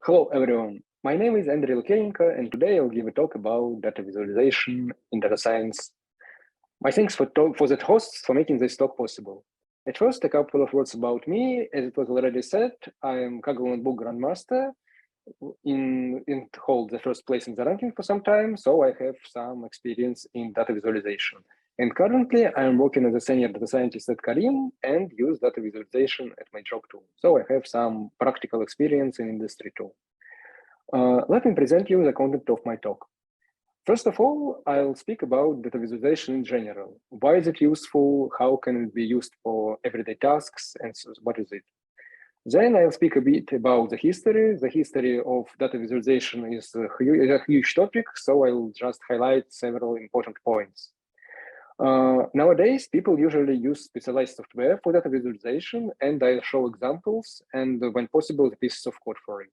Hello, everyone. My name is Andrey, and today I'll give a talk about data visualization in data science. My thanks for the hosts for making this talk possible. At first, a couple of words about me. As it was already said, I am Kaggle and Book Grandmaster in hold the first place in the ranking for some time, so I have some experience in data visualization. And currently, I am working as a senior data scientist at Karim and use data visualization at my job too. So I have some practical experience in industry too. Let me present you the content of my talk. First of all, I'll speak about data visualization in general. Why is it useful? How can it be used for everyday tasks? And so what is it? Then I'll speak a bit about the history. The history of data visualization is a huge topic, so I'll just highlight several important points. Nowadays, people usually use specialized software for data visualization, and I'll show examples and, when possible, the pieces of code for it.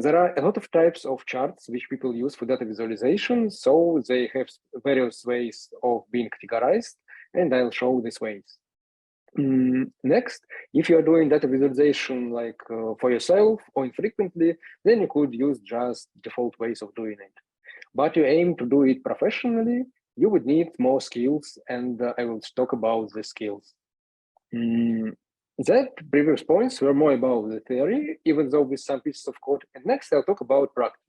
There are a lot of types of charts which people use for data visualization, so they have various ways of being categorized, and I'll show these ways. Next, if you're doing data visualization like for yourself or infrequently, then you could use just default ways of doing it. But you aim to do it professionally, you would need more skills, and I will talk about the skills. That previous points were more about the theory, even though with some pieces of code. And next, I'll talk about practice.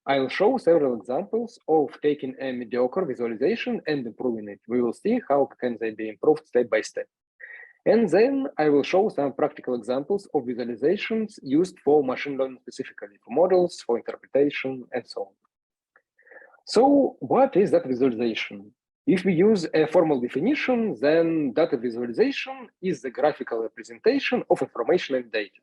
I'll show several examples of taking a mediocre visualization and improving it. We will see how can they be improved step by step. And then I will show some practical examples of visualizations used for machine learning specifically, for models, for interpretation, and so on. So what is data visualization? If we use a formal definition, then data visualization is the graphical representation of information and data.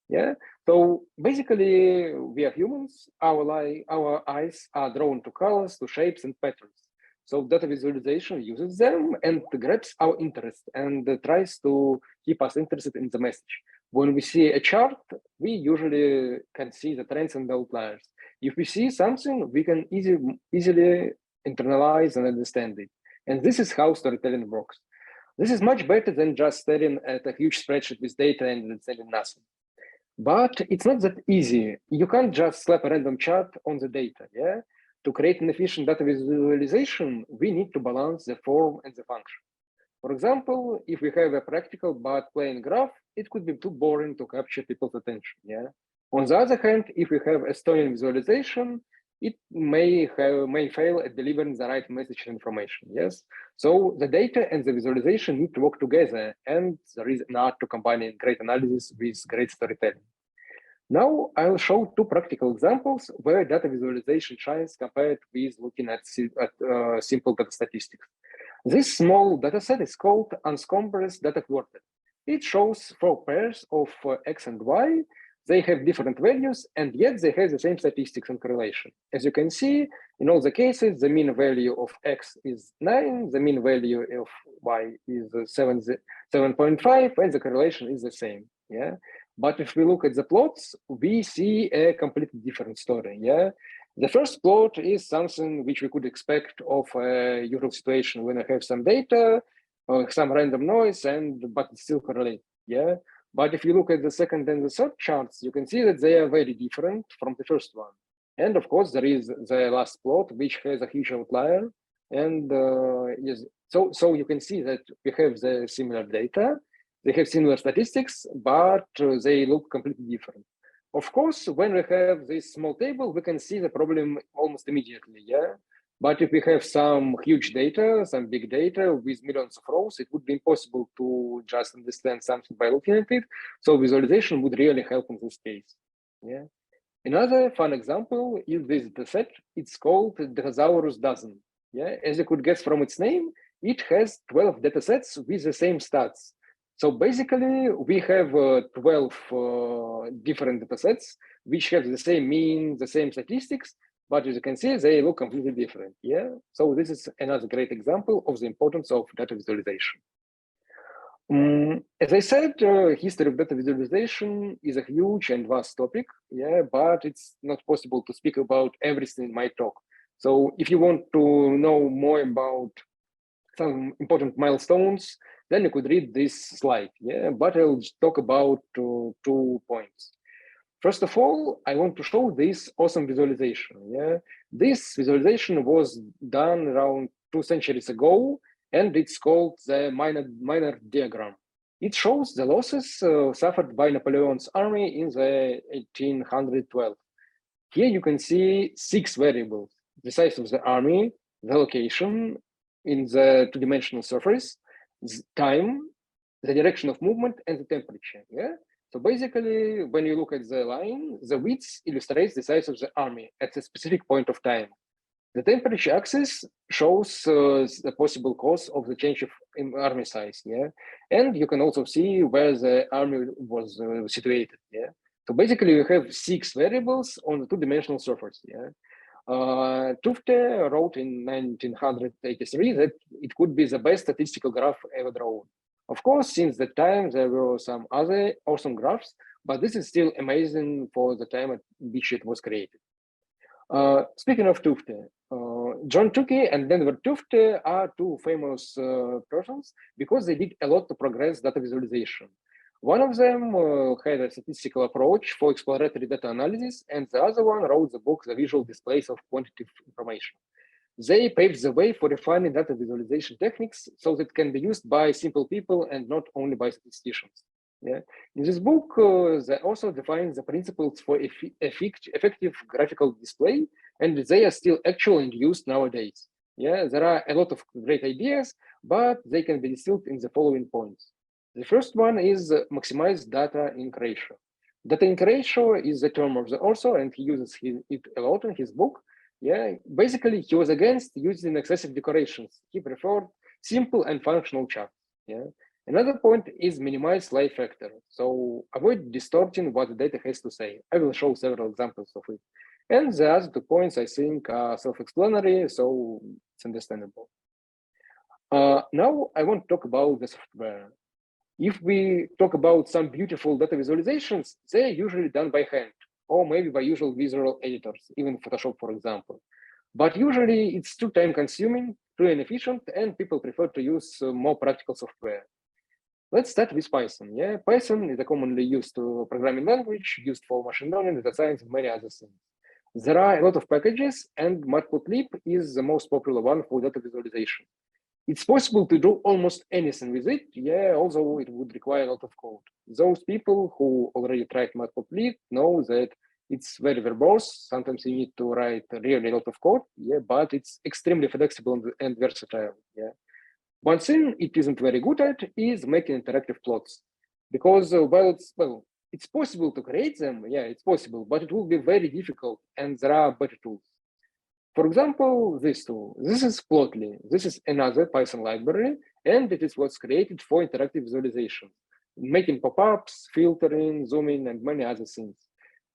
Yeah. So basically, we are humans. Our eyes are drawn to colors, to shapes, and patterns. So data visualization uses them and grabs our interest and tries to keep us interested in the message. When we see a chart, we usually can see the trends and the outliers. If we see something, we can easily internalize and understand it. And this is how storytelling works. This is much better than just staring at a huge spreadsheet with data and telling nothing. But it's not that easy. You can't just slap a random chart on the data. Yeah. To create an efficient data visualization, we need to balance the form and the function. For example, if we have a practical but plain graph, it could be too boring to capture people's attention. Yeah. On the other hand, if we have a story visualization, it may fail at delivering the right message and information. Yes. So the data and the visualization need to work together, and there is an art to combining great analysis with great storytelling. Now I'll show two practical examples where data visualization shines compared with looking at simple data statistics. This small dataset is called unscombrous data quartet. It shows 4 pairs of X and Y. They have different values, and yet they have the same statistics and correlation. As you can see, in all the cases, the mean value of X is 9, the mean value of Y is 7.5, and the correlation is the same. Yeah. But if we look at the plots, we see a completely different story. Yeah. The first plot is something which we could expect of a usual situation when I have some data, some random noise, but it still correlate. Yeah. But if you look at the second and the third charts, you can see that they are very different from the first one. And of course, there is the last plot, which has a huge outlier. And so you can see that we have the similar data. They have similar statistics, but they look completely different. Of course, when we have this small table, we can see the problem almost immediately, yeah? But if we have some huge data, some big data with millions of rows, it would be impossible to just understand something by looking at it. So visualization would really help in this case, yeah? Another fun example is this dataset. It's called DataHour dozen, yeah? As you could guess from its name, it has 12 datasets with the same stats. So basically, we have 12 different datasets, which have the same mean, the same statistics, but as you can see, they look completely different. Yeah. So this is another great example of the importance of data visualization. As I said, history of data visualization is a huge and vast topic. Yeah, but it's not possible to speak about everything in my talk. So if you want to know more about some important milestones, then you could read this slide. Yeah, but I'll talk about 2 points. First of all, I want to show this awesome visualization. Yeah, this visualization was done around 2 centuries ago, and it's called the minor diagram. It shows the losses suffered by Napoleon's army in the 1812. Here you can see 6 variables: the size of the army, the location in the two-dimensional surface, time, the direction of movement, and the temperature. Yeah. So basically, when you look at the line, the width illustrates the size of the army at a specific point of time. The temperature axis shows the possible cause of the change of army size. Yeah, and you can also see where the army was situated. Yeah. So basically, you have 6 variables on the two-dimensional surface. Yeah. Tufte wrote in 1983 that it could be the best statistical graph ever drawn. Of course, since that time, there were some other awesome graphs, but this is still amazing for the time at which it was created. Speaking of Tufte, John Tukey and Denver Tufte are 2 famous persons because they did a lot to progress data visualization. One of them had a statistical approach for exploratory data analysis, and the other one wrote the book, The Visual Displays of Quantitative Information. They paved the way for refining data visualization techniques so that it can be used by simple people and not only by statisticians. Yeah. In this book, they also define the principles for effective graphical display, and they are still actually used nowadays. Yeah, there are a lot of great ideas, but they can be distilled in the following points. The first one is maximize data ink ratio. Data ink ratio is the term of the author, and he uses it a lot in his book. Yeah, basically, he was against using excessive decorations. He preferred simple and functional charts. Yeah. Another point is minimize slide factor. So avoid distorting what the data has to say. I will show several examples of it. And the other 2 points, I think, are self-explanatory, so it's understandable. Now I want to talk about the software. If we talk about some beautiful data visualizations, they're usually done by hand, or maybe by usual visual editors, even Photoshop, for example. But usually it's too time consuming, too inefficient, and people prefer to use more practical software. Let's start with Python. Yeah, Python is a commonly used programming language used for machine learning, data science, and many other things. There are a lot of packages, and Matplotlib is the most popular one for data visualization. It's possible to do almost anything with it, yeah, although it would require a lot of code. Those people who already tried Matplotlib know that it's very verbose. Sometimes you need to write really a lot of code, yeah, but it's extremely flexible and versatile, yeah. One thing it isn't very good at is making interactive plots, because it's possible to create them, yeah, it's possible, but it will be very difficult, and there are better tools. For example, this tool. This is Plotly. This is another Python library, and it is what's created for interactive visualization, making pop-ups, filtering, zooming, and many other things.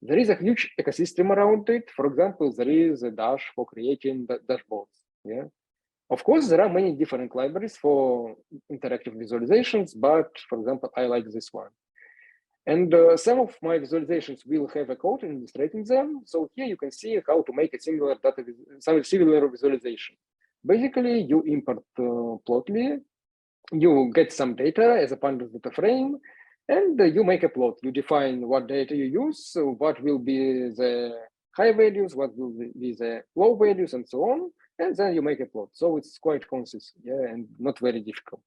There is a huge ecosystem around it. For example, there is a Dash for creating dashboards. Yeah. Of course, there are many different libraries for interactive visualizations, but for example, I like this one. And some of my visualizations will have a code illustrating them. So here you can see how to make a similar visualization. Basically, you import Plotly, you get some data as a pandas data frame, and you make a plot. You define what data you use, so what will be the high values, what will be the low values, and so on. And then you make a plot. So it's quite concise, yeah, and not very difficult.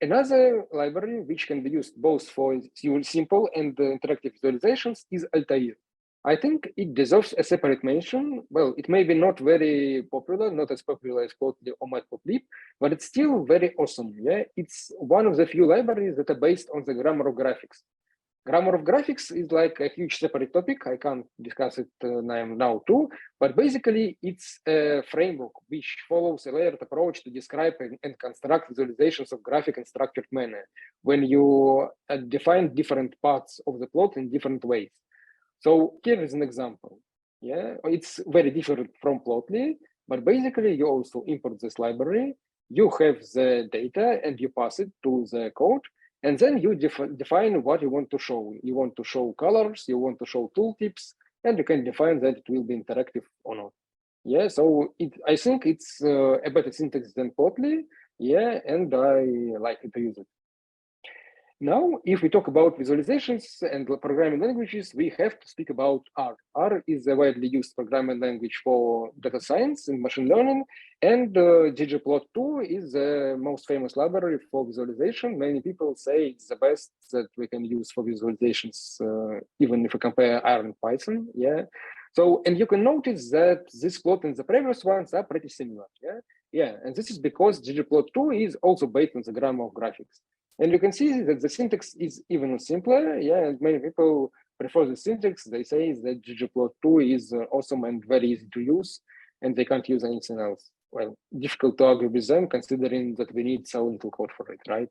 Another library which can be used both for simple and interactive visualizations is Altair. I think it deserves a separate mention. Well, it may be not very popular, not as popular as Plotly or Matplotlib, but it's still very awesome. Yeah, it's one of the few libraries that are based on the grammar of graphics. Grammar of graphics is like a huge separate topic. I can't discuss it now too, but basically it's a framework which follows a layered approach to describe and construct visualizations of graphic and structured manner when you define different parts of the plot in different ways. So here is an example. Yeah, it's very different from Plotly, but basically you also import this library, you have the data and you pass it to the code, and then you define what you want to show. You want to show colors, you want to show tooltips, and you can define that it will be interactive or not. Yeah, so I think it's a better syntax than Plotly. Yeah, and I like to use it. Now, if we talk about visualizations and programming languages, we have to speak about R. R is a widely used programming language for data science and machine learning, and ggplot2 is the most famous library for visualization. Many people say it's the best that we can use for visualizations, even if we compare R and Python. Yeah. So, and you can notice that this plot and the previous ones are pretty similar. Yeah. Yeah. And this is because ggplot2 is also based on the grammar of graphics. And you can see that the syntax is even simpler. Yeah, and many people prefer the syntax. They say that ggplot2 is awesome and very easy to use, and they can't use anything else. Well, difficult to argue with them, considering that we need so little code for it, right?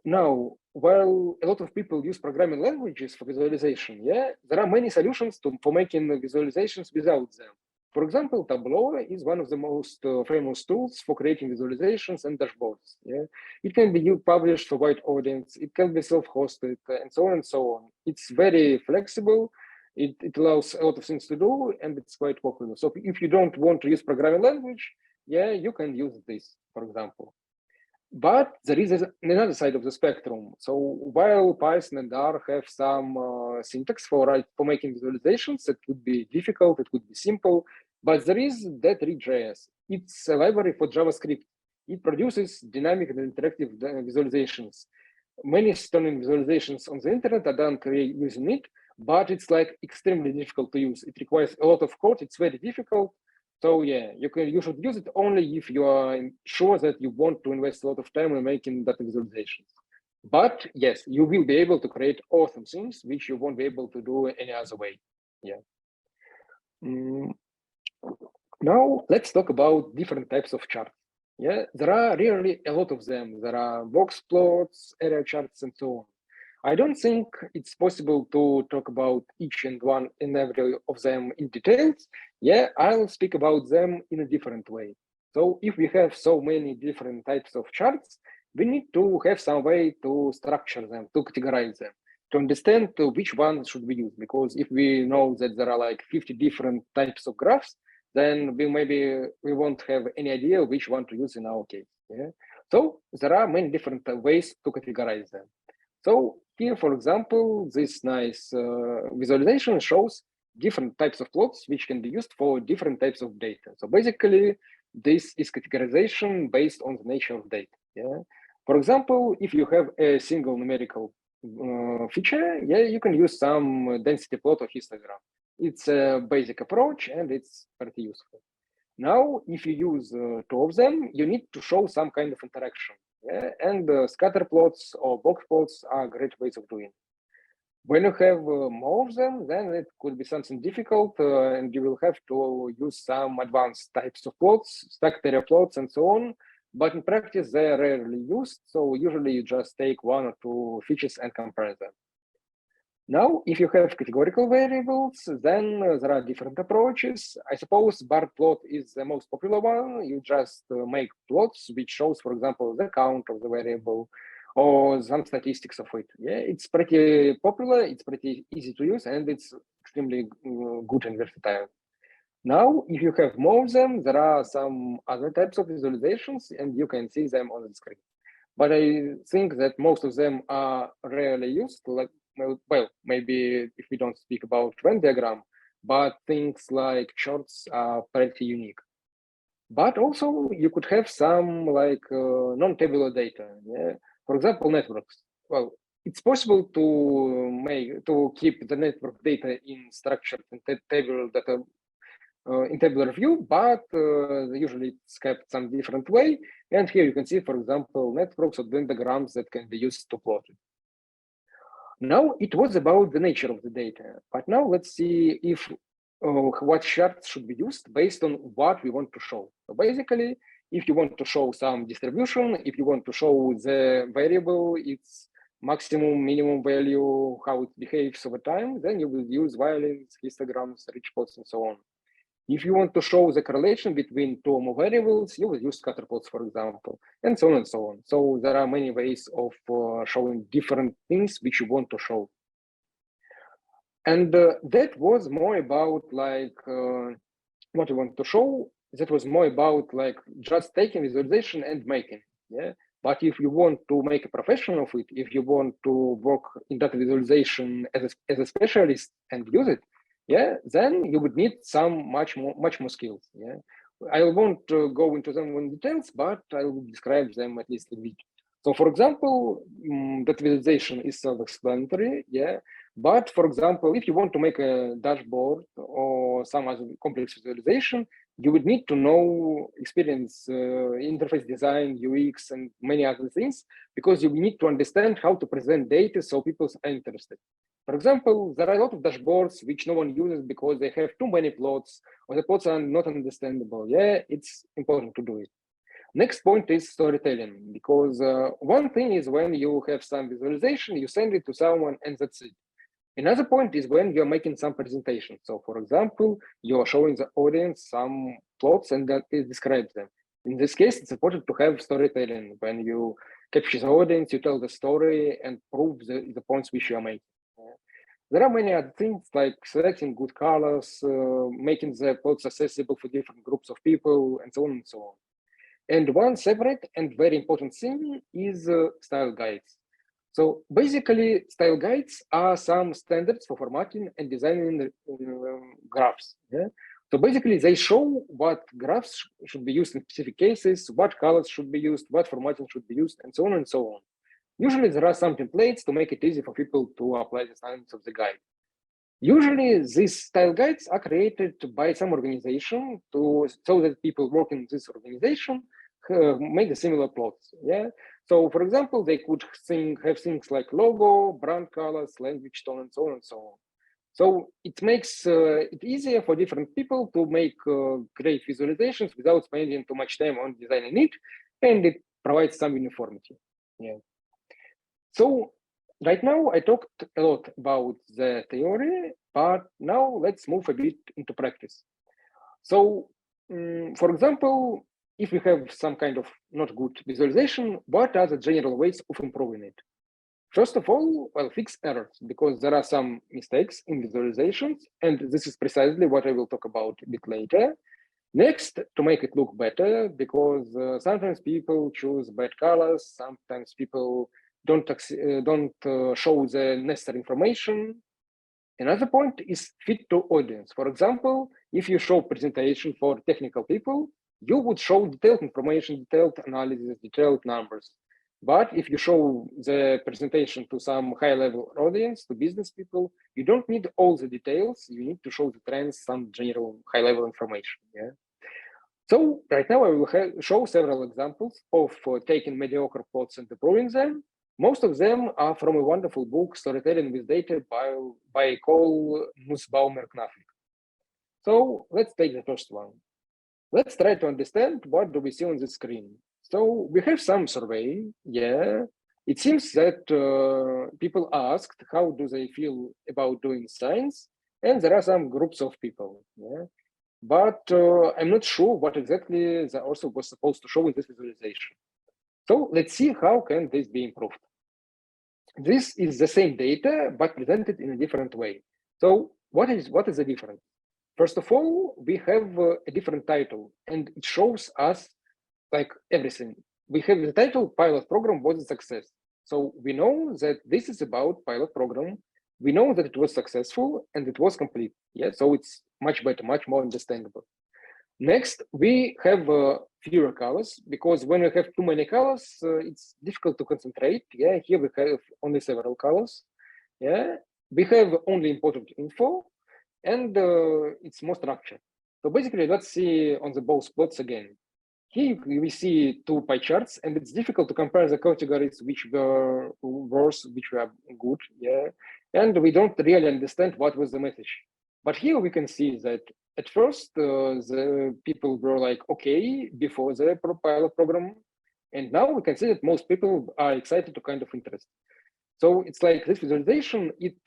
Now, while a lot of people use programming languages for visualization, yeah, there are many solutions for making visualizations without them. For example, Tableau is one of the most famous tools for creating visualizations and dashboards. Yeah, it can be published for wide audience, it can be self-hosted, and so on and so on. It's very flexible. It allows a lot of things to do, and it's quite popular. So if you don't want to use programming language, yeah, you can use this, for example. But there is another side of the spectrum. So while Python and R have some syntax for making visualizations, it could be difficult, it could be simple, but there is that.read.js. It's a library for JavaScript. It produces dynamic and interactive visualizations. Many stunning visualizations on the internet are done using it, but it's like extremely difficult to use. It requires a lot of code. It's very difficult. So yeah, you should use it only if you are sure that you want to invest a lot of time in making data visualizations. But yes, you will be able to create awesome things which you won't be able to do any other way. Yeah. Now let's talk about different types of charts. Yeah, there are really a lot of them. There are box plots, area charts, and so on. I don't think it's possible to talk about each and one and every of them in details. Yeah, I'll speak about them in a different way. So if we have so many different types of charts, we need to have some way to structure them, to categorize them, to understand which one should we use. Because if we know that there are like 50 different types of graphs, then we won't have any idea which one to use in our case. Yeah. So there are many different ways to categorize them. So here, for example, this nice visualization shows different types of plots which can be used for different types of data. So basically, this is categorization based on the nature of data. Yeah. For example, if you have a single numerical feature, yeah, you can use some density plot or histogram. It's a basic approach and it's pretty useful. Now, if you use two of them, you need to show some kind of interaction. Yeah? And scatter plots or box plots are great ways of doing it. When you have more of them, then it could be something difficult and you will have to use some advanced types of plots, stacked area plots, and so on. But in practice, they are rarely used. So usually you just take one or two features and compare them. Now, if you have categorical variables, then there are different approaches. I suppose bar plot is the most popular one. You just make plots which shows, for example, the count of the variable or some statistics of it. Yeah, it's pretty popular, it's pretty easy to use, and it's extremely good and versatile. Now, if you have more of them, there are some other types of visualizations, and you can see them on the screen. But I think that most of them are rarely used, like, well, maybe if we don't speak about Venn diagram, but things like charts are pretty unique. But also you could have some like non-tabular data. Yeah? For example, networks. Well, it's possible to keep the network data in structured and tabular data in tabular view, but usually it's kept some different way. And here you can see, for example, networks or Venn diagrams that can be used to plot it. Now it was about the nature of the data, but now let's see if what charts should be used based on what we want to show. So basically, if you want to show some distribution, if you want to show the variable, its maximum, minimum value, how it behaves over time, then you will use violins, histograms, rich plots, and so on. If you want to show the correlation between two or more variables, you will use scatter plots, for example, and so on and so on. So there are many ways of showing different things which you want to show. And that was more about like what you want to show. That was more about like just taking visualization and making. Yeah. But if you want to make a profession of it, if you want to work in data visualization as a specialist and use it, yeah, then you would need some much more skills. Yeah, I won't go into them in details, but I will describe them at least a bit. So, for example, data visualization is self-explanatory. Yeah, but for example, if you want to make a dashboard or some other complex visualization, you would need to know experience interface design, UX, and many other things, because you need to understand how to present data so people are interested. For example, there are a lot of dashboards which no one uses because they have too many plots or the plots are not understandable. Yeah, it's important to do it. Next point is storytelling, because one thing is when you have some visualization, you send it to someone and that's it. Another point is when you're making some presentation. So for example, you're showing the audience some plots and that it describes them. In this case, it's important to have storytelling. When you capture the audience, you tell the story and prove the points which you are making. There are many other things like selecting good colors, making the plots accessible for different groups of people, and so on and so on. And one separate and very important thing is style guides. So basically, style guides are some standards for formatting and designing graphs. Yeah? So basically, they show what graphs should be used in specific cases, what colors should be used, what formatting should be used, and so on and so on. Usually, there are some templates to make it easy for people to apply the standards of the guide. Usually, these style guides are created by some organization so that people working in this organization make the similar plots. Yeah. So, for example, they could have things like logo, brand colors, language tone, and so on and so on. So it makes it easier for different people to make great visualizations without spending too much time on designing it, and it provides some uniformity. Yeah. So right now I talked a lot about the theory, but now let's move a bit into practice. So, for example, if we have some kind of not good visualization, what are the general ways of improving it? First of all, well, fix errors, because there are some mistakes in visualizations, and this is precisely what I will talk about a bit later. Next, to make it look better, because sometimes people choose bad colors, sometimes people don't show the necessary information. Another point is fit to audience. For example, if you show presentation for technical people, you would show detailed information, detailed analysis, detailed numbers. But if you show the presentation to some high-level audience, to business people, you don't need all the details. You need to show the trends, some general high-level information. Yeah. So right now I will show several examples of taking mediocre plots and improving them. Most of them are from a wonderful book, Storytelling with Data by Cole Nussbaumer-Knafik. So let's take the first one. Let's try to understand what do we see on the screen. So we have some survey, yeah. It seems that people asked how do they feel about doing science, and there are some groups of people, yeah. But I'm not sure what exactly the author was supposed to show in this visualization. So let's see how can this be improved. This is the same data, but presented in a different way. So what is the difference? First of all, we have a different title, and it shows us like everything. We have the title pilot program was a success. So we know that this is about pilot program. We know that it was successful and it was complete. Yeah, so it's much better, much more understandable. Next, we have fewer colors, because when we have too many colors, it's difficult to concentrate. Yeah, here we have only several colors. Yeah, we have only important info, and it's more structured. So basically, let's see on the both plots again. Here we see two pie charts, and it's difficult to compare the categories which were worse, which were good. Yeah, and we don't really understand what was the message. But here we can see that at first the people were like okay before the pilot program, and now we can see that most people are excited to kind of interest. So it's like this visualization, it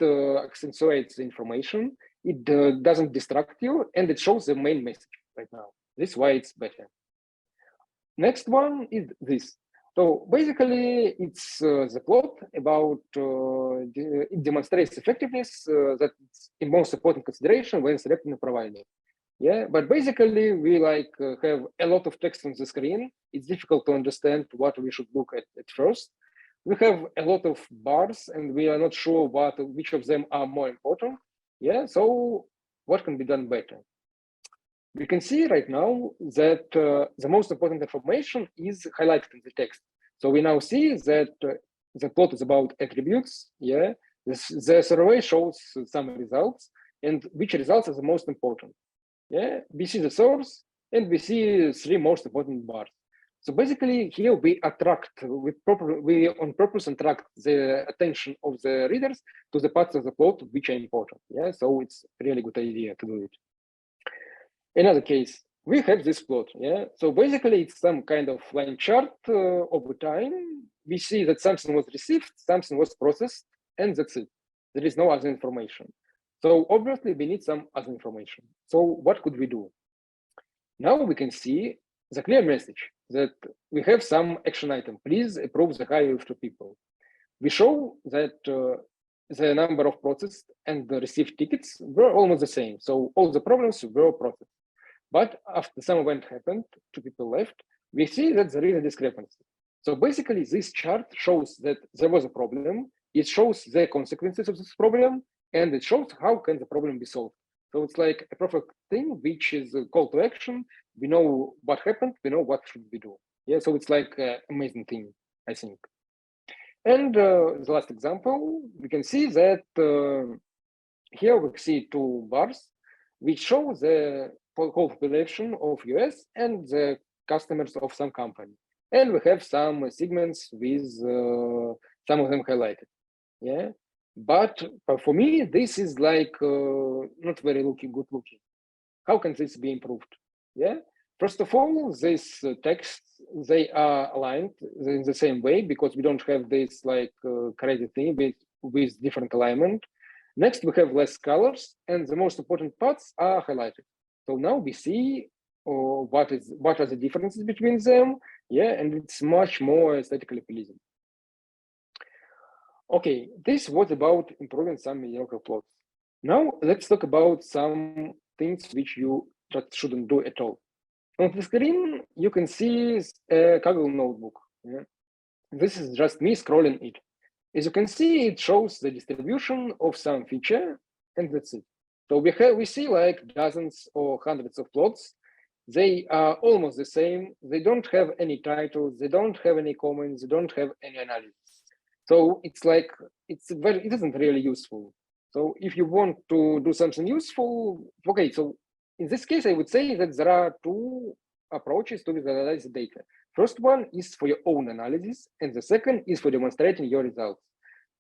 accentuates the information, it doesn't distract you, and it shows the main message right now. This is why it's better. Next one is this. So basically, it's the plot about it demonstrates effectiveness that it's the most important consideration when selecting a provider. Yeah, but basically we have a lot of text on the screen. It's difficult to understand what we should look at first. We have a lot of bars and we are not sure which of them are more important. Yeah, so what can be done better? We can see right now that the most important information is highlighted in the text. So we now see that the plot is about attributes. Yeah, the survey shows some results and which results are the most important. Yeah, we see the source and we see three most important bars. So basically here we on purpose attract the attention of the readers to the parts of the plot which are important. Yeah, so it's a really good idea to do it. Another case, we have this plot. Yeah, so basically it's some kind of line chart over time. We see that something was received, something was processed, and that's it. There is no other information. So obviously we need some other information. So what could we do? Now we can see the clear message that we have some action item. Please approve the hire of 2 people. We show that the number of processed and the received tickets were almost the same. So all the problems were processed. But after some event happened, 2 people left, we see that there is a discrepancy. So basically this chart shows that there was a problem. It shows the consequences of this problem, and it shows how can the problem be solved. So it's like a perfect thing, which is a call to action. We know what happened, we know what should we do. Yeah, so it's like an amazing thing, I think. And the last example, we can see that here we see 2 bars, which show the whole population of US and the customers of some company. And we have some segments with some of them highlighted. Yeah, but for me, this is like not very good looking. How can this be improved? Yeah, first of all, these texts, they are aligned in the same way because we don't have this like crazy thing with different alignment. Next, we have less colors, and the most important parts are highlighted. So now we see what are the differences between them. Yeah, and it's much more aesthetically pleasing. Okay, this was about improving some mediocre plots. Now let's talk about some things which you just shouldn't do at all. On the screen, you can see a Kaggle notebook. Yeah? This is just me scrolling it. As you can see, it shows the distribution of some feature, and that's it. So we see like dozens or hundreds of plots. They are almost the same. They don't have any titles. They don't have any comments. They don't have any analysis. So it's like it isn't really useful. So if you want to do something useful, okay. So in this case, I would say that there are 2 approaches to visualize the data. First one is for your own analysis, and the second is for demonstrating your results.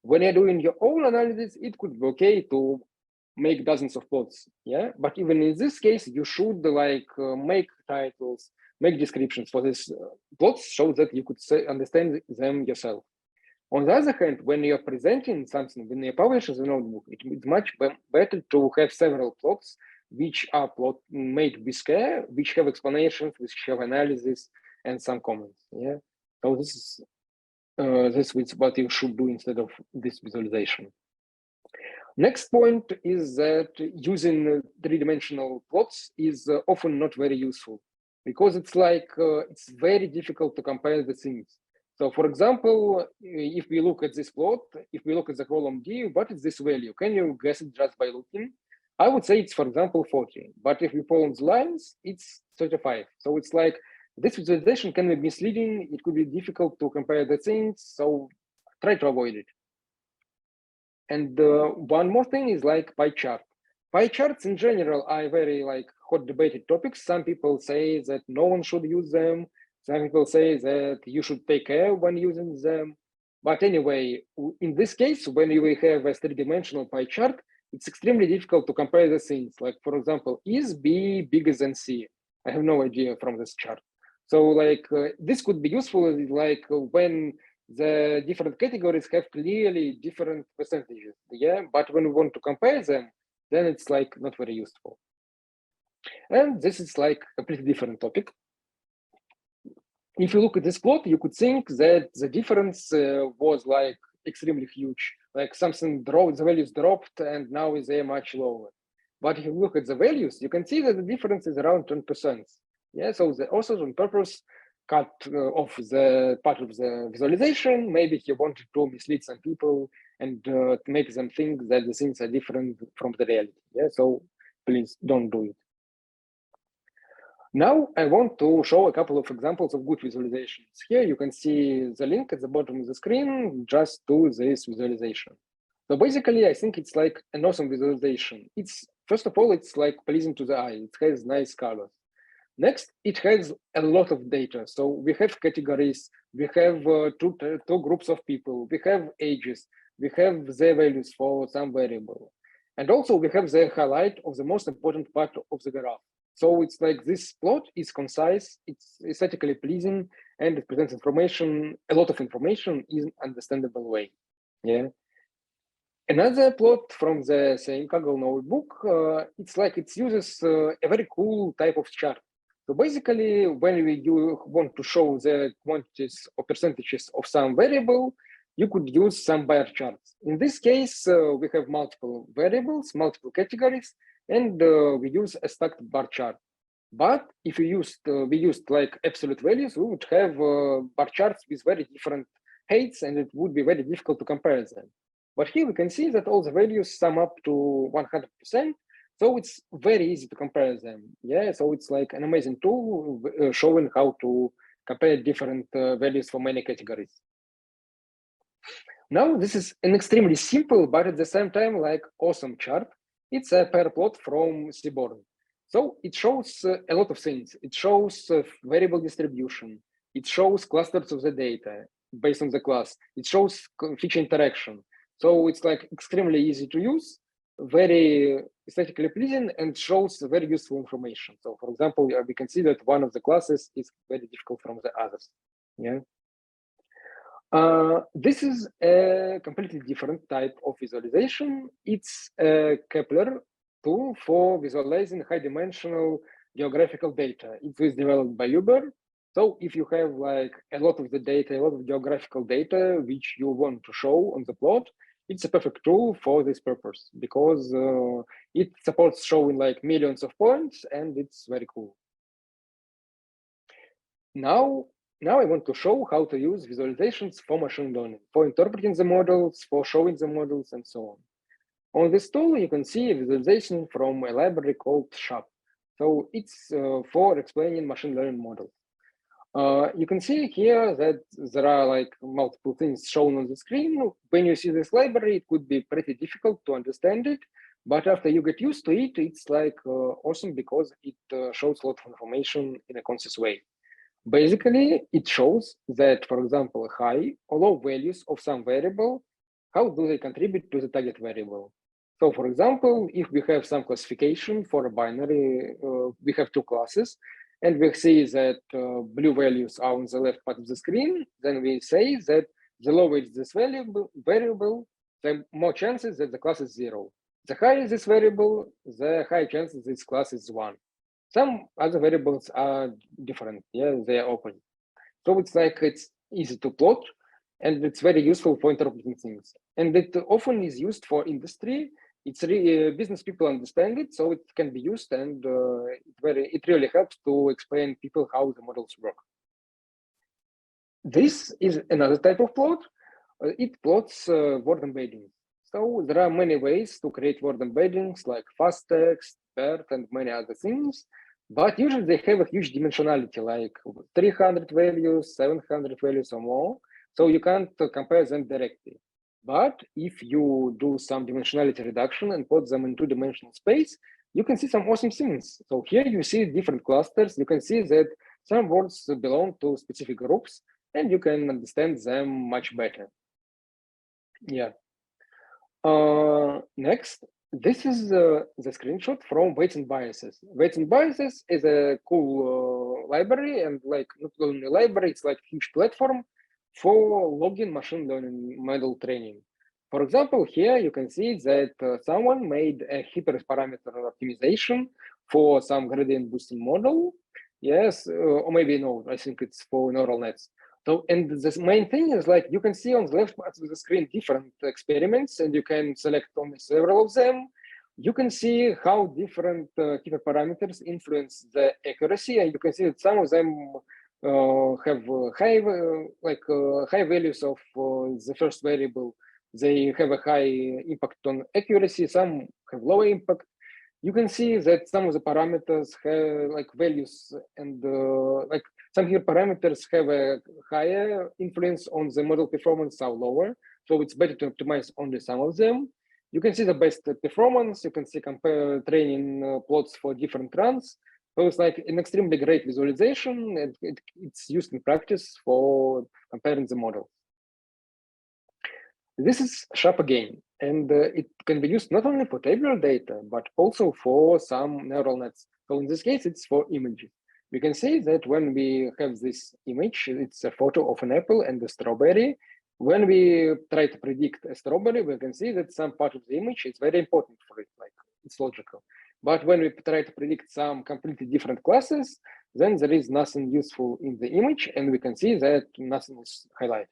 When you're doing your own analysis, it could be okay to make dozens of plots. Yeah, but even in this case, you should make titles, make descriptions for these plots so that you could understand them yourself. On the other hand, when you're presenting something, when you publish as a notebook, it's much better to have several plots, which are made with care, which have explanations, which have analysis, and some comments. Yeah. So this is what you should do instead of this visualization. Next point is that using 3-dimensional plots is often not very useful because it's it's very difficult to compare the things. So for example, if we look at this plot, if we look at the column D, what is this value? Can you guess it just by looking? I would say it's, for example, 40. But if we follow the lines, it's 35. So it's like this visualization can be misleading. It could be difficult to compare the things. So try to avoid it. And one more thing is like pie chart. Pie charts in general are very hot debated topics. Some people say that no one should use them. Some people say that you should take care when using them. But anyway, in this case, when you have a 3-dimensional pie chart, it's extremely difficult to compare the things. Like, for example, is B bigger than C? I have no idea from this chart. So this could be useful when the different categories have clearly different percentages. Yeah, but when we want to compare them, then it's not very useful. And this is a completely different topic. If you look at this plot, you could think that the difference was extremely huge. Like something dropped, the values dropped, and now is much lower. But if you look at the values, you can see that the difference is around 10%. Yeah, so the author on purpose cut off the part of the visualization. Maybe he wanted to mislead some people and to make them think that the things are different from the reality. Yeah, so please don't do it. Now I want to show a couple of examples of good visualizations. Here you can see the link at the bottom of the screen just to this visualization. So basically, I think it's like an awesome visualization. It's first of all, it's like pleasing to the eye. It has nice colors. Next, it has a lot of data. So we have categories, we have two groups of people, we have ages, we have their values for some variable. And also we have the highlight of the most important part of the graph. So it's like this plot is concise, it's aesthetically pleasing, and it presents information, a lot of information in an understandable way. Yeah. Another plot from the same Kaggle notebook, it's like it uses a very cool type of chart. So basically, when you want to show the quantities or percentages of some variable, you could use some bar charts. In this case, we have multiple variables, multiple categories, and we use a stacked bar chart. But if we used like absolute values, we would have bar charts with very different heights, and it would be very difficult to compare them. But here we can see that all the values sum up to 100%. So it's very easy to compare them. Yeah, so it's like an amazing tool showing how to compare different values for many categories. Now, this is an extremely simple, but at the same time, like awesome chart. It's a pair plot from Seaborn. So it shows a lot of things. It shows variable distribution. It shows clusters of the data based on the class. It shows feature interaction. So it's like extremely easy to use, very aesthetically pleasing, and shows very useful information. So for example, we can see that one of the classes is very difficult from the others. Yeah. This is a completely different type of visualization. It's a Kepler tool for visualizing high-dimensional geographical data. It was developed by Uber. So if you have like a lot of the data, a lot of geographical data, which you want to show on the plot, it's a perfect tool for this purpose because it supports showing like millions of points, and it's very cool. Now I want to show how to use visualizations for machine learning, for interpreting the models, for showing the models, and so on. On this tool, you can see a visualization from a library called SHAP. So it's for explaining machine learning models. You can see here that there are like multiple things shown on the screen. When you see this library, it could be pretty difficult to understand it, but after you get used to it, it's like awesome because it shows a lot of information in a concise way. Basically, it shows that, for example, high or low values of some variable, how do they contribute to the target variable? So for example, if we have some classification for a binary, we have two classes, and we see that blue values are on the left part of the screen, then we say that the lower is this variable, the more chances that the class is 0. The higher is this variable, the higher chances this class is 1. Some other variables are different, yeah, they are opposite. So it's like it's easy to plot, and it's very useful for interpreting things. And it often is used for industry. It's business people understand it, so it can be used, and it really helps to explain people how the models work. This is another type of plot. It plots word embeddings. So there are many ways to create word embeddings like fast text, BERT, and many other things. But usually they have a huge dimensionality, like 300 values, 700 values or more. So you can't compare them directly. But if you do some dimensionality reduction and put them in two-dimensional space, you can see some awesome things. So here you see different clusters. You can see that some words belong to specific groups, and you can understand them much better. Yeah. Next, this is the screenshot from Weights and Biases. Weights and Biases is a cool library, and like not only a library, it's like a huge platform for logging machine learning model training. For example, here you can see that someone made a hyperparameter optimization for some gradient boosting model. Yes, or maybe no, I think it's for neural nets. So, and the main thing is like you can see on the left part of the screen different experiments, and you can select only several of them. you can see how different hyperparameters influence the accuracy, and you can see that some of them have high values of the first variable. They have a high impact on accuracy. Some have lower impact. You can see that some of the parameters have like values, and like some here parameters have a higher influence on the model performance, or lower. So it's better to optimize only some of them. You can see the best performance. You can see compare training plots for different runs. So it's like an extremely great visualization, and it's used in practice for comparing the models. This is sharp again, and it can be used not only for tabular data, but also for some neural nets. So in this case, it's for images. We can see that when we have this image, it's a photo of an apple and a strawberry. When we try to predict a strawberry, we can see that some part of the image is very important for it, like it's logical. But when we try to predict some completely different classes, then there is nothing useful in the image, and we can see that nothing is highlighted.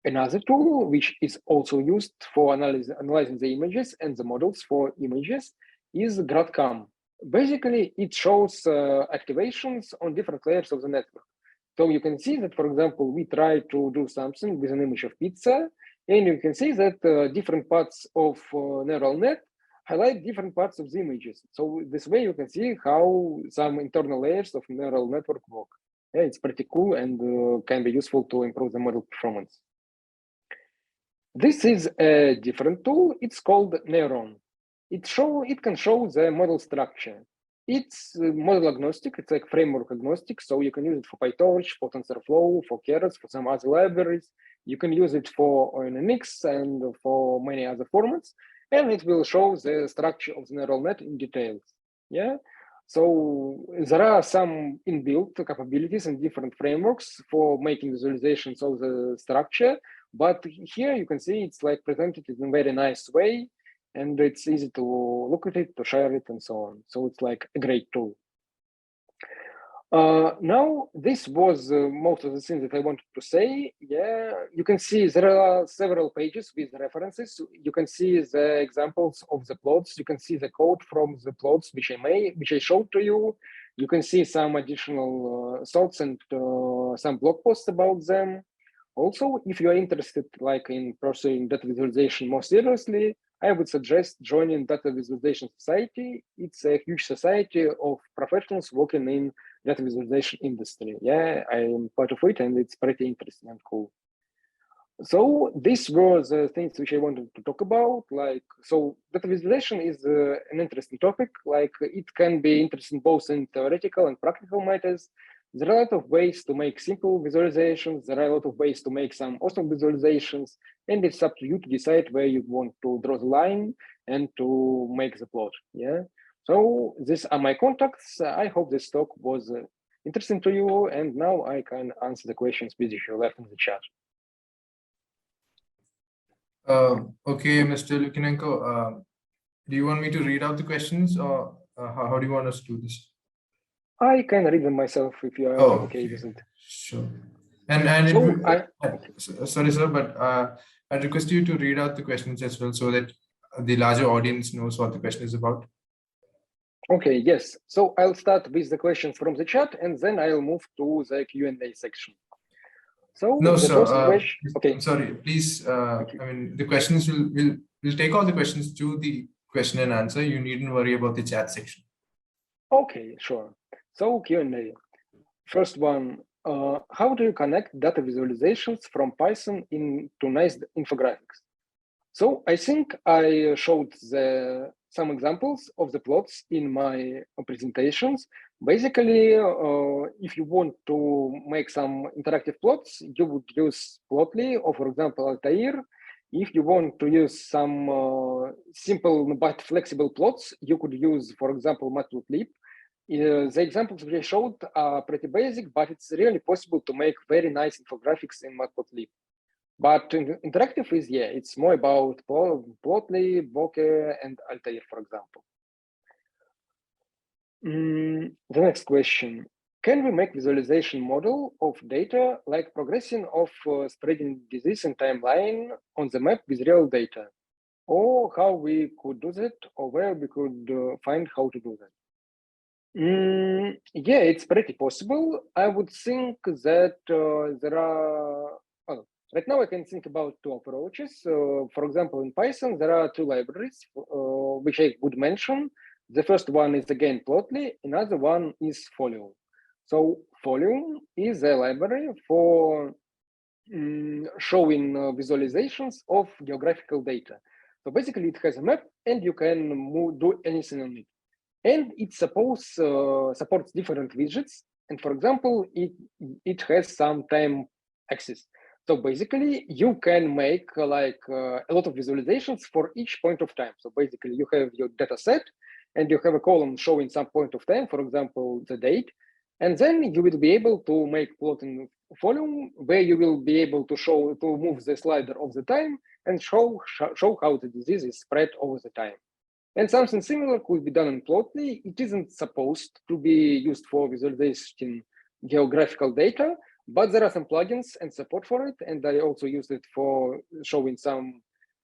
Another tool, which is also used for analyzing the images and the models for images, is GradCam. Basically, it shows activations on different layers of the network. So you can see that, for example, we try to do something with an image of pizza, and you can see that different parts of neural net highlight different parts of the images. So this way you can see how some internal layers of neural network work. Yeah, it's pretty cool and can be useful to improve the model performance. This is a different tool. It's called Neuron. It can show the model structure. It's model agnostic. It's like framework agnostic. So you can use it for PyTorch, for TensorFlow, for Keras, for some other libraries. You can use it for ONNX and for many other formats. And it will show the structure of the neural net in details. Yeah. So there are some inbuilt capabilities in different frameworks for making visualizations of the structure. But here you can see it's like presented in a very nice way, and it's easy to look at it, to share it, and so on. So it's like a great tool. Now, this was most of the things that I wanted to say. Yeah, you can see there are several pages with references. You can see the examples of the plots. You can see the code from the plots which I showed to you. You can see some additional thoughts and some blog posts about them. Also, if you are interested like in pursuing data visualization more seriously, I would suggest joining Data Visualization Society. It's a huge society of professionals working in data visualization industry. Yeah, I am part of it, and it's pretty interesting and cool. So this was the things which I wanted to talk about. Like, so data visualization is an interesting topic. Like, it can be interesting both in theoretical and practical matters. There are a lot of ways to make simple visualizations. There are a lot of ways to make some awesome visualizations, and it's up to you to decide where you want to draw the line and to make the plot. Yeah. So these are my contacts. I hope this talk was interesting to you, and now I can answer the questions which you left in the chat. Okay, Mr. Lukinenko, do you want me to read out the questions, or how do you want us to do this? I can read them myself if you are okay with it. Sure. And so sorry, sir, but I request you to read out the questions as well, so that the larger audience knows what the question is about. Okay, yes. So I'll start with the questions from the chat, and then I'll move to the Q&A section. So no, the first question. Okay. I'm sorry. Please. I mean, the questions we'll take all the questions to the question and answer. You needn't worry about the chat section. Okay, sure. So Q&A. First one. How do you connect data visualizations from Python into nice infographics? So I think I showed some examples of the plots in my presentations. Basically, if you want to make some interactive plots, you would use Plotly or, for example, Altair. If you want to use some simple but flexible plots, you could use, for example, Matplotlib. The examples we showed are pretty basic, but it's really possible to make very nice infographics in Matplotlib. But interactive is, yeah, it's more about Plotly, Bokeh, and Altair, for example. The next question. Can we make visualization model of data like progression of spreading disease in timeline on the map with real data? or how we could do that, or where we could find how to do that? Yeah, it's pretty possible. I would think that there are, well, right now I can think about two approaches. For example, in Python, there are two libraries which I would mention. The first one is again Plotly, another one is Folium. So Folium is a library for showing visualizations of geographical data. So basically it has a map and you can do anything on it. And it supports different widgets. And for example, it has some time axis. So basically you can make a lot of visualizations for each point of time. So basically you have your data set and you have a column showing some point of time, for example, the date. And then you will be able to make plotting volume where you will be able to move the slider of the time and show how the disease is spread over the time. And something similar could be done in Plotly. It isn't supposed to be used for visualizing geographical data, but there are some plugins and support for it. And I also use it for showing some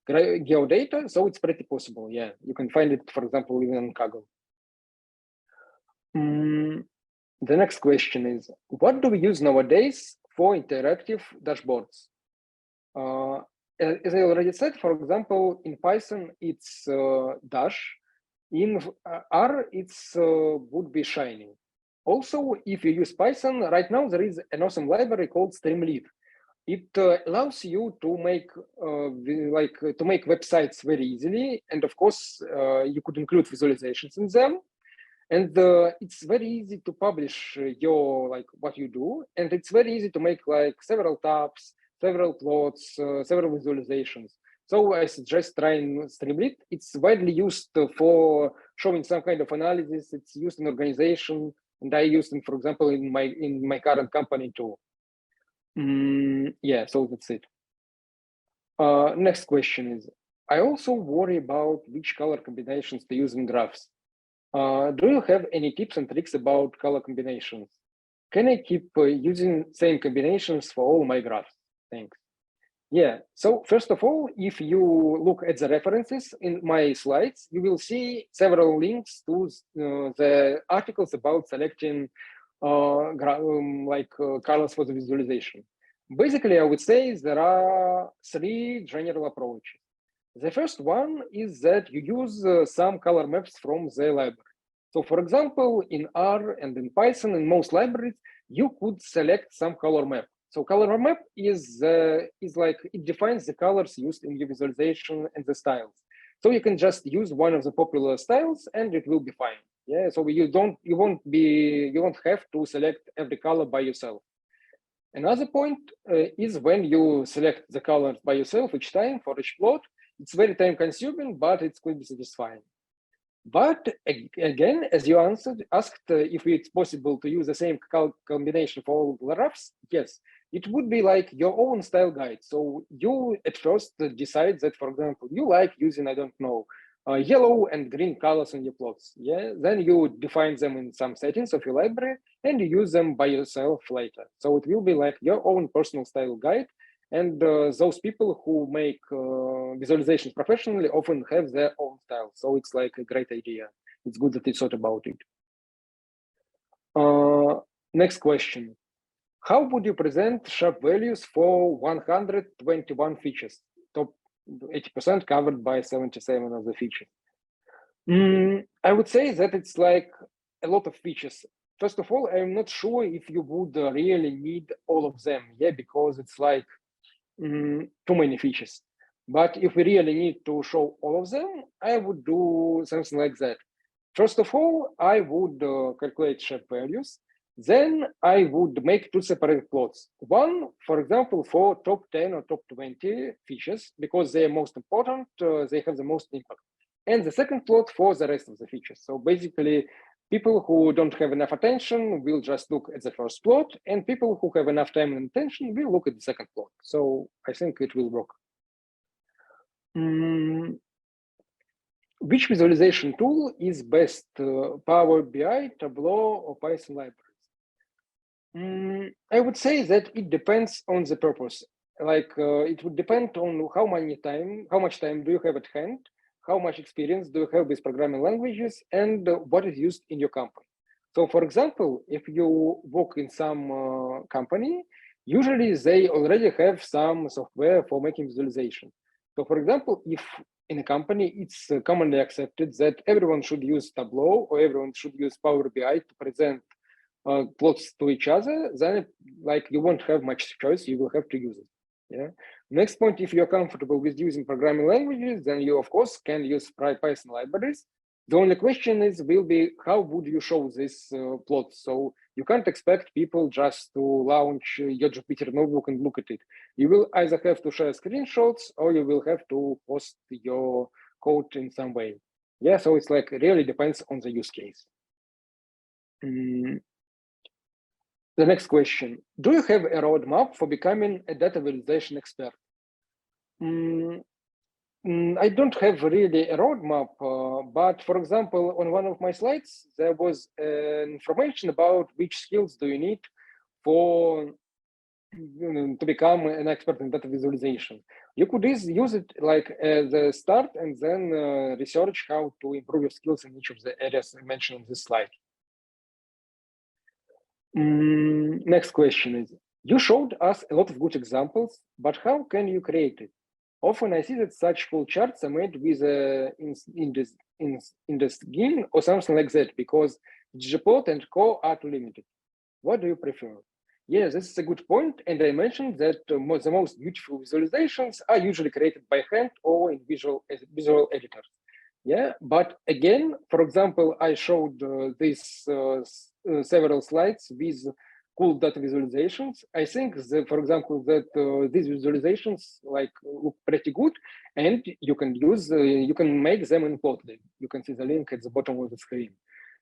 geodata. So it's pretty possible. Yeah, you can find it, for example, even on Kaggle. The next question is, what do we use nowadays for interactive dashboards? As I already said, for example, in Python, it's Dash. In R, it's would be Shiny. Also, if you use Python, right now there is an awesome library called Streamlit. It allows you to make websites very easily, and of course, you could include visualizations in them. And it's very easy to publish your what you do, and it's very easy to make several tabs, several plots, several visualizations. So I suggest trying Streamlit. It's widely used for showing some kind of analysis. It's used in organization, and I use it, for example, in my current company too. Yeah, so that's it. Next question is, I also worry about which color combinations to use in graphs. Do you have any tips and tricks about color combinations? Can I keep using same combinations for all my graphs? Thanks. Yeah, so first of all, if you look at the references in my slides, you will see several links to the articles about selecting colors for the visualization. Basically, I would say there are three general approaches. The first one is that you use some color maps from the library. So for example, in R and in Python, in most libraries, you could select some color map. So color map is it defines the colors used in your visualization and the styles. So you can just use one of the popular styles and it will be fine. Yeah, so you won't have to select every color by yourself. Another point is when you select the colors by yourself each time for each plot. It's very time consuming, but it's going to be satisfying. But again, as you asked if it's possible to use the same combination for all graphs, yes, it would be like your own style guide. So you at first decide that, for example, you like using, I don't know, yellow and green colors in your plots. Yeah, then you define them in some settings of your library and you use them by yourself later. So it will be like your own personal style guide. And those people who make visualizations professionally often have their own style. So it's like a great idea. It's good that you thought about it. Next question. How would you present sharp values for 121 features? Top 80% covered by 77 of the features. I would say that it's like a lot of features. First of all, I'm not sure if you would really need all of them. Yeah, because it's like too many features. But if we really need to show all of them, I would do something like that. First of all, I would calculate shape values. Then I would make two separate plots. One, for example, for top 10 or top 20 features, because they are most important, they have the most impact. And the second plot for the rest of the features. So basically, people who don't have enough attention will just look at the first plot, and people who have enough time and attention will look at the second plot. So I think it will work. Which visualization tool is best, Power BI, Tableau, or Python libraries? I would say that it depends on the purpose. it would depend on how much time do you have at hand, how much experience do you have with programming languages, and what is used in your company. So, for example, if you work in some company, usually they already have some software for making visualization. So, for example, if in a company it's commonly accepted that everyone should use Tableau or everyone should use Power BI to present plots to each other, then you won't have much choice. You will have to use it. Yeah. Next point, if you're comfortable with using programming languages, then you of course can use Python libraries. The only question will be how would you show this plot? So you can't expect people just to launch your Jupyter notebook and look at it. You will either have to share screenshots or you will have to post your code in some way. Yeah, so it's really depends on the use case. The next question, do you have a roadmap for becoming a data visualization expert? I don't have really a roadmap, but for example, on one of my slides, there was information about which skills do you need for to become an expert in data visualization. You could use it as a start and then research how to improve your skills in each of the areas I mentioned on this slide. Next question is, you showed us a lot of good examples, but how can you create it? Often I see that such full charts are made with InDesign or something like that because ggplot and co are too limited. What do you prefer? Yes, this is a good point. And I mentioned that the most beautiful visualizations are usually created by hand or in visual editors. Yeah, but again, for example, I showed these several slides with cool data visualizations. I think that, for example, that these visualizations look pretty good, and you can make them in Plotly. You can see the link at the bottom of the screen.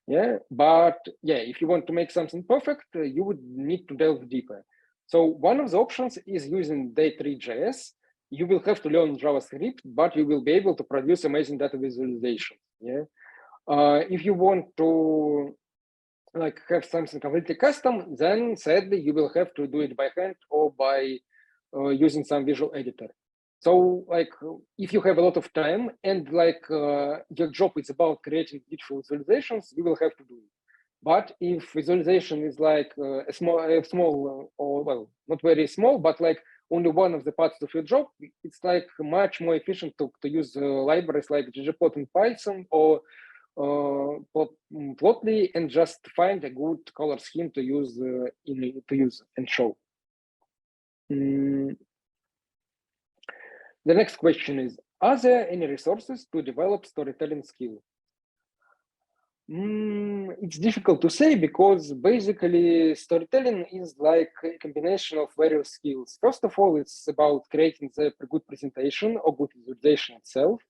Yeah, but yeah, if you want to make something perfect, you would need to delve deeper. So one of the options is using Day3.js. You will have to learn JavaScript, but you will be able to produce amazing data visualization. Yeah. If you want to have something completely custom, then sadly you will have to do it by hand or by using some visual editor. So if you have a lot of time and your job is about creating beautiful visualizations, you will have to do it. But if visualization is a small or well, not very small, but only one of the parts of your job, it's much more efficient to use libraries like ggplot in Python or Plotly and just find a good color scheme to use and show. The next question is, are there any resources to develop storytelling skill? It's difficult to say because basically storytelling is like a combination of various skills. First of all, it's about creating the good presentation or good visualization itself.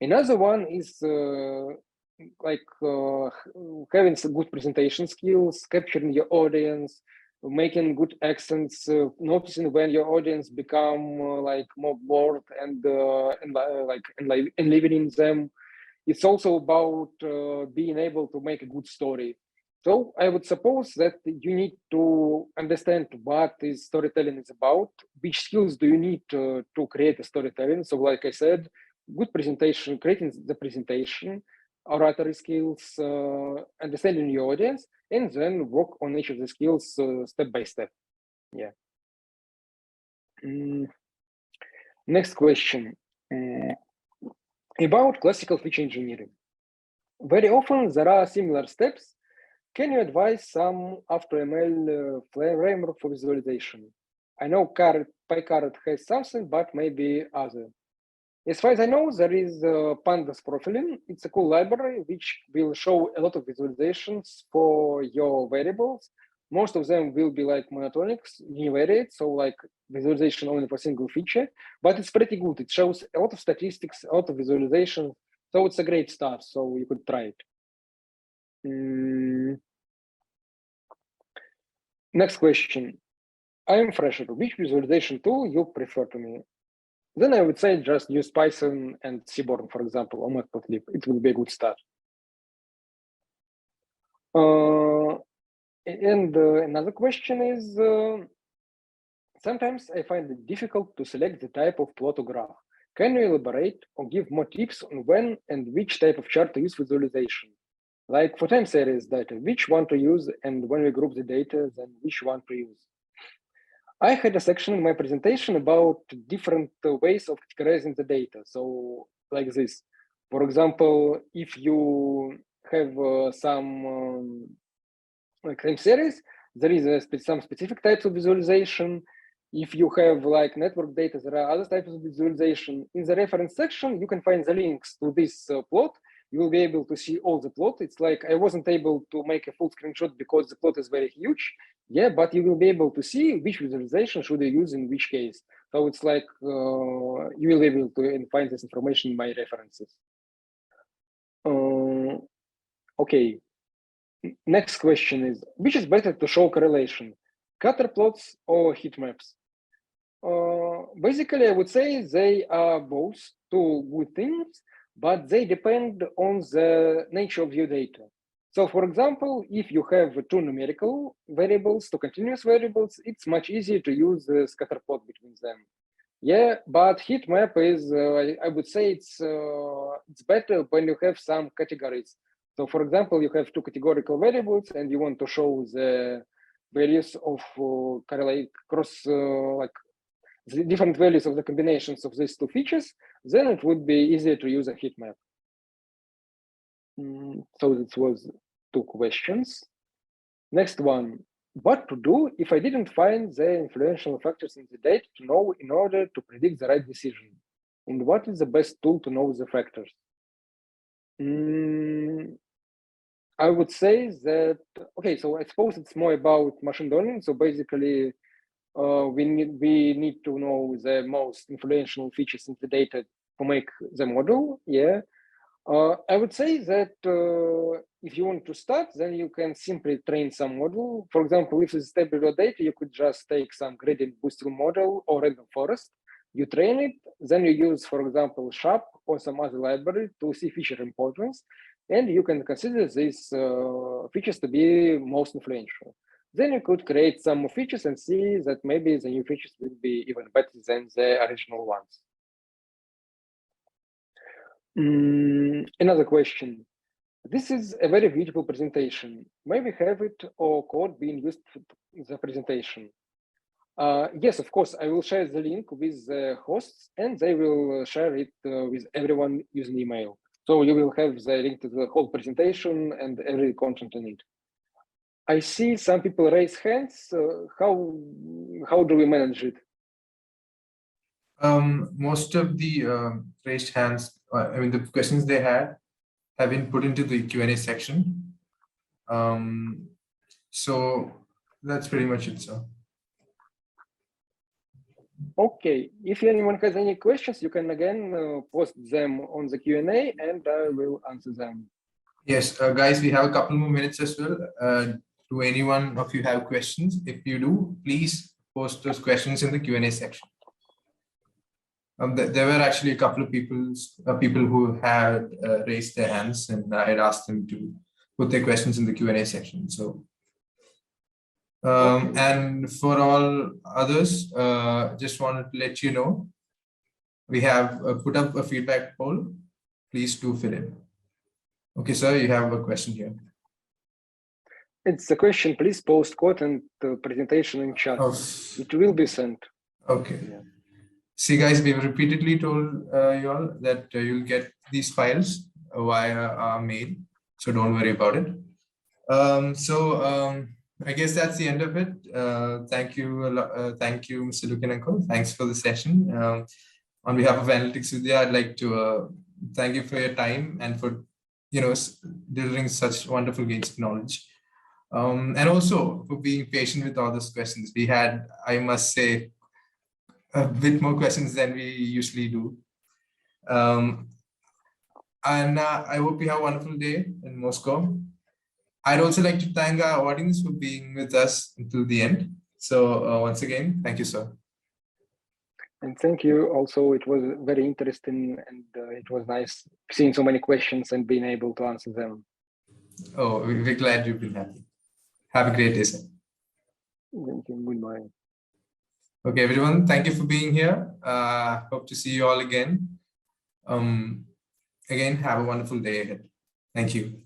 Another one is having some good presentation skills, capturing your audience, making good accents, noticing when your audience become more bored and enlivening them. It's also about being able to make a good story. So I would suppose that you need to understand what is storytelling is about, which skills do you need to create a storytelling. So like I said, good presentation, creating the presentation, oratory skills, understanding your audience, and then work on each of the skills step by step. Yeah. Next question. About classical feature engineering. Very often there are similar steps. Can you advise some AutoML framework for visualization? I know PyCarrot has something, but maybe other. As far as I know, there is Pandas profiling. It's a cool library which will show a lot of visualizations for your variables. Most of them will be monotonic, univariate, so visualization only for single feature, but it's pretty good. It shows a lot of statistics, a lot of visualization. So it's a great start, so you could try it. Next question. I am fresher. Which visualization tool you prefer to me? Then I would say just use Python and Seaborn, for example, or Matplotlib. It will be a good start. And another question is, sometimes I find it difficult to select the type of plot or graph. Can you elaborate or give more tips on when and which type of chart to use for visualization? Like for time series data, which one to use, and when we group the data, then which one to use? I had a section in my presentation about different ways of categorizing the data. So like this, for example, if you have some like time series, there is some specific types of visualization. If you have like network data, there are other types of visualization. In the reference section, you can find the links to this plot. You will be able to see all the plot. It's like I wasn't able to make a full screenshot because the plot is very huge. Yeah, but you will be able to see which visualization should you use in which case. So it's like you will be able to find this information in my references. Okay. Next question is, which is better to show correlation, scatter plots or heat maps? Basically, I would say they are both two good things, but they depend on the nature of your data. So for example, if you have two numerical variables, two continuous variables, it's much easier to use the scatter plot between them. Yeah, but heat map is, I would say it's better when you have some categories. So for example, you have two categorical variables and you want to show the values of correlate cross like the different values of the combinations of these two features, then it would be easier to use a heat map. So this was two questions. Next one, what to do if I didn't find the influential factors in the data to know in order to predict the right decision? And what is the best tool to know the factors? I would say that, okay, so I suppose it's more about machine learning. So basically, we need to know the most influential features in the data to make the model. Yeah. I would say that if you want to start, then you can simply train some model. For example, if it's tabular data, you could just take some gradient boosting model or random forest. You train it, then you use, for example, SHAP or some other library to see feature importance, and you can consider these features to be most influential. Then you could create some more features and see that maybe the new features will be even better than the original ones. Another question. This is a very beautiful presentation. May we have it or code being used for the presentation? Yes, of course, I will share the link with the hosts and they will share it with everyone using email. So you will have the link to the whole presentation and every content in it. I see some people raise hands. How do we manage it? Most of the raised hands, I mean, the questions they had have been put into the Q&A section. So that's pretty much it, sir. Okay, if anyone has any questions, you can again post them on the Q&A and I will answer them. Yes, guys, we have a couple more minutes as well. Do any one of you have questions? If you do, please post those questions in the Q&A section. There were actually a couple of people who had raised their hands, and I had asked them to put their questions in the Q&A section. So, and for all others, just wanted to let you know, we have put up a feedback poll. Please do fill in. Okay, sir, you have a question here. It's a question. Please post code and presentation in chat. Oh. It will be sent. Okay. Yeah. See, guys, we've repeatedly told you all that you'll get these files via our mail, so don't worry about it. I guess that's the end of it. Thank you, Mr. Lukinenko. Thanks for the session. On behalf of Analytics Vidhya, I'd like to thank you for your time and for delivering such wonderful gains of knowledge. And also for being patient with all those questions. We had, I must say, a bit more questions than we usually do. And I hope you have a wonderful day in Moscow. I'd also like to thank our audience for being with us until the end. So once again, thank you, sir. And thank you. Also, it was very interesting and it was nice seeing so many questions and being able to answer them. Oh, we're glad you've been happy. Have a great day, sir. Thank you. Goodbye. Okay, everyone, thank you for being here. Hope to see you all again. Again, have a wonderful day ahead. Thank you.